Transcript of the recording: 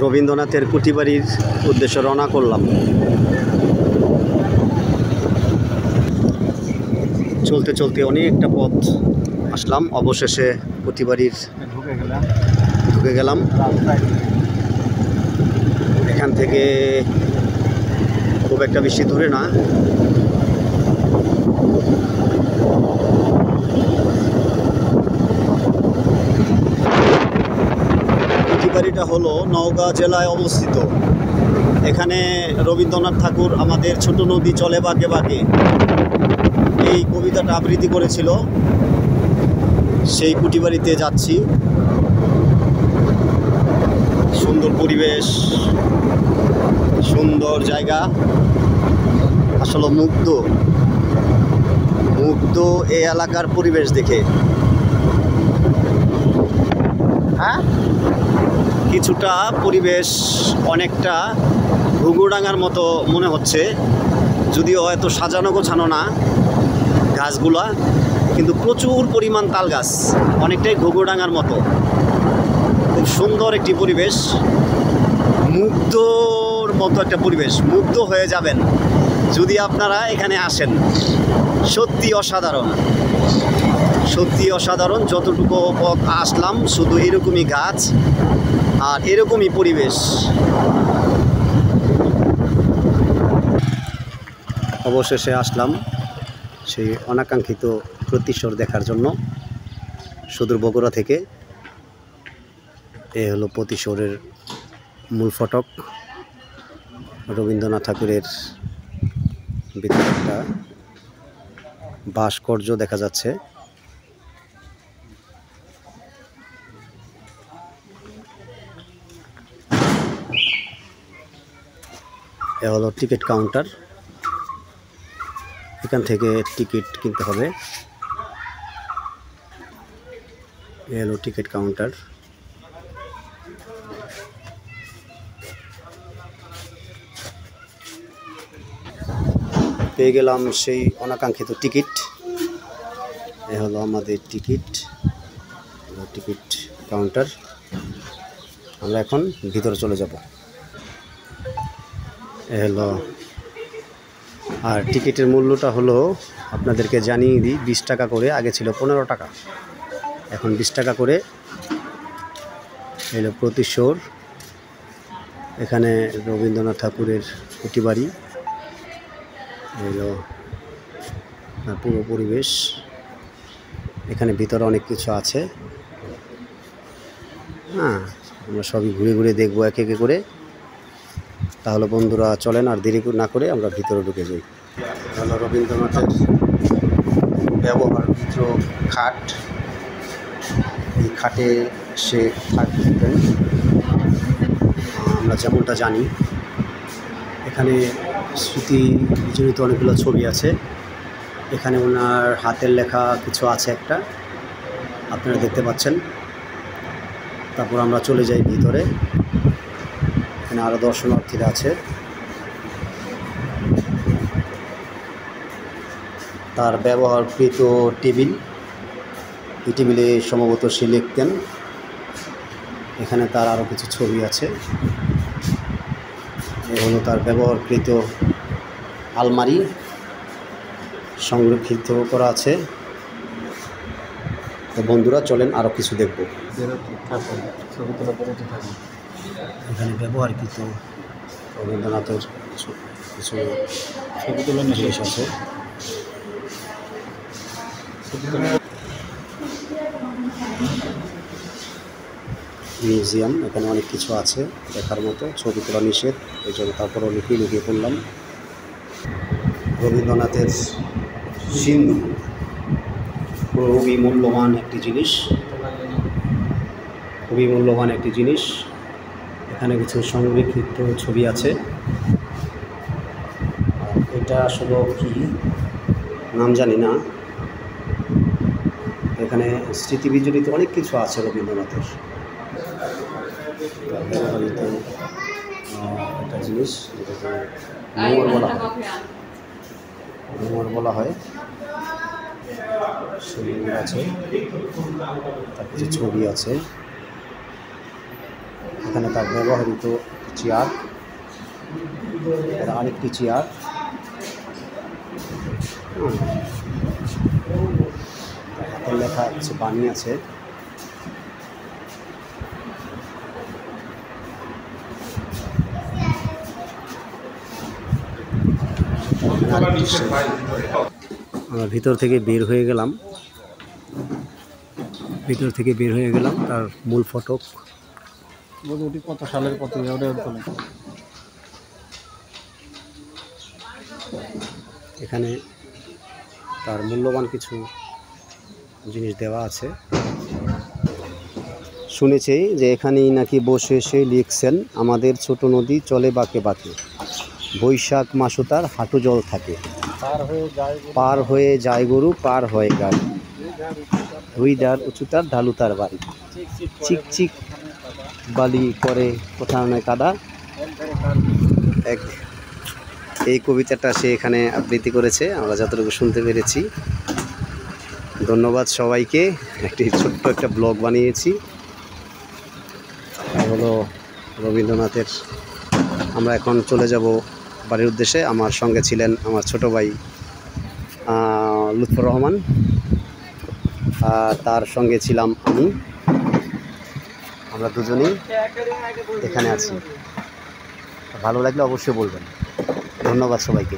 রবীন্দ্রনাথের কুটিবাড়ির উদ্দেশ্যে রওনা করলাম। চলতে চলতে অনেকটা পথ আসলাম, অবশেষে কুটিবাড়ির ঢুকে গেলাম। এখান থেকে খুব একটা বেশি দূরে না, কুটিবাড়িটা হলো নওগাঁ জেলায় অবস্থিত। এখানে রবীন্দ্রনাথ ঠাকুর আমাদের ছোট নদী চলে বাঁকে বাঁকে এই কবিতাটা আবৃত্তি করেছিল। সেই কুটিবাড়িতে যাচ্ছি। সুন্দর পরিবেশ, সুন্দর জায়গা, আসলে মুগ্ধ এই এলাকার পরিবেশ দেখে। হ্যাঁ, কিছুটা পরিবেশ অনেকটা ঘুঘুডাঙ্গার মতো মনে হচ্ছে, যদিও এত সাজানো গোছানো না গাছগুলা, কিন্তু প্রচুর পরিমাণ তাল গাছ, অনেকটাই ঘুঘুডাঙ্গার মতো। খুব সুন্দর একটি পরিবেশ, মুগ্ধর মতো একটা পরিবেশ। মুগ্ধ হয়ে যাবেন যদি আপনারা এখানে আসেন। সত্যি অসাধারণ, সত্যি অসাধারণ। যতটুকু পথ আসলাম শুধু এরকমই গাছ আর এরকমই পরিবেশ। অবশেষে আসলাম সেই অনাকাঙ্ক্ষিত প্রতিশ্বর দেখার জন্য সুদূর বগুড়া থেকে। এ হলো প্রতিশ্বরের মূল ফটক। রবীন্দ্রনাথ ঠাকুরের ভিতরে একটা ভাস্কর্য দেখা যাচ্ছে। এ হলো টিকিট কাউন্টার, এখান থেকে টিকিট কিনতে হবে। এ হলো টিকিট কাউন্টার। পেয়ে গেলাম সেই অনাকাঙ্ক্ষিত টিকিট। এ হলো আমাদের টিকিট, টিকিট কাউন্টার। আমরা এখন ভিতরে চলে যাব। এ হলো, আর টিকিটের মূল্যটা হলো আপনাদেরকে জানিয়ে দিই, 20 টাকা করে। আগে ছিল 15 টাকা, এখন 20 টাকা করে। এলো প্রতিশ্বর। এখানে রবীন্দ্রনাথ ঠাকুরের কুটিবাড়ি। এলো পুরো পরিবেশ। এখানে ভিতরে অনেক কিছু আছে। হ্যাঁ, আমরা সবই ঘুরে ঘুরে দেখবো এক এক করে। তাহলে বন্ধুরা চলেন আর দেরি না করে আমরা ভিতরে ঢুকে যাই। হলো রবীন্দ্রনাথের ব্যবহারকৃত খাট। এই খাটে সে থাকতেন, আমরা যেমনটা জানি। এখানে স্মৃতি বিজড়িত অনেকগুলো ছবি আছে। এখানে ওনার হাতের লেখা কিছু আছে একটা, আপনারা দেখতে পাচ্ছেন। তারপর আমরা চলে যাই ভিতরে। এখানে আরও দর্শনার্থীরা আছে। তার ব্যবহারকৃত টেবিল, এই টেবিলে সম্ভবত সে লিখতেন। এখানে তার আরও কিছু ছবি আছে। এ হলো তার ব্যবহারকৃত আলমারি, সংরক্ষিত করা আছে। তো বন্ধুরা চলেন আরও কিছু দেখব। এখানে ব্যবহারকৃত রবীন্দ্রনাথের কিছু ছবি তোলা জিনিস আছে। মিউজিয়াম, এখানে অনেক কিছু আছে দেখার মতো। ছবি তোলা নিষেধ, এই জন্য তারপরও লুকিয়ে পড়লাম। রবীন্দ্রনাথের সিন্ধু খুবই মূল্যবান একটি জিনিস, খুবই মূল্যবান একটি জিনিস। এখানে কিছু সংরক্ষিত ছবি আছে। এটা আসলে কি নাম জানি না। এখানে স্মৃতি বিজড়িত অনেক কিছু আছে রবীন্দ্রনাথের ব্যবহৃত একটা জিনিস, যেটাকে মোহর বলা হয়। সেগুলো আছে, তার কিছু ছবি আছে। এখানে তার ব্যবহৃত চেয়ার, আরেকটি চেয়ার, হাতের লেখা কিছু বাণী আছে। আমরা ভিতর থেকে বের হয়ে গেলাম, তার মূল ফটক। কত সালের কত এখানে তার মূল্যবান কিছু জিনিস দেওয়া আছে। শুনেছি যে এখানেই নাকি বসে সে লিখছেন, আমাদের ছোট নদী চলে বাঁকে বাঁকে, বৈশাখ মাসও তার হাঁটু জল থাকে, পার হয়ে যায় গরু পার হয়ে গাড়ি, দুই ধার উঁচু তার ঢালু তার বাড়ি, চিক চিক বালি করে কোথাও নয় কাদা। এই কবিতাটা সে এখানে আবৃত্তি করেছে, আমরা যতটুকু শুনতে পেরেছি। ধন্যবাদ সবাইকে। একটি ছোট্ট একটা ব্লগ বানিয়েছি, হলো রবীন্দ্রনাথের। আমরা এখন চলে যাব বাড়ির উদ্দেশ্যে। আমার সঙ্গে ছিলেন আমার ছোট ভাই লুৎফর রহমান, তার সঙ্গে ছিলাম আমি। আমরা দুজনেই এখানে আছি। ভালো লাগলে অবশ্যই বলবেন। ধন্যবাদ সবাইকে।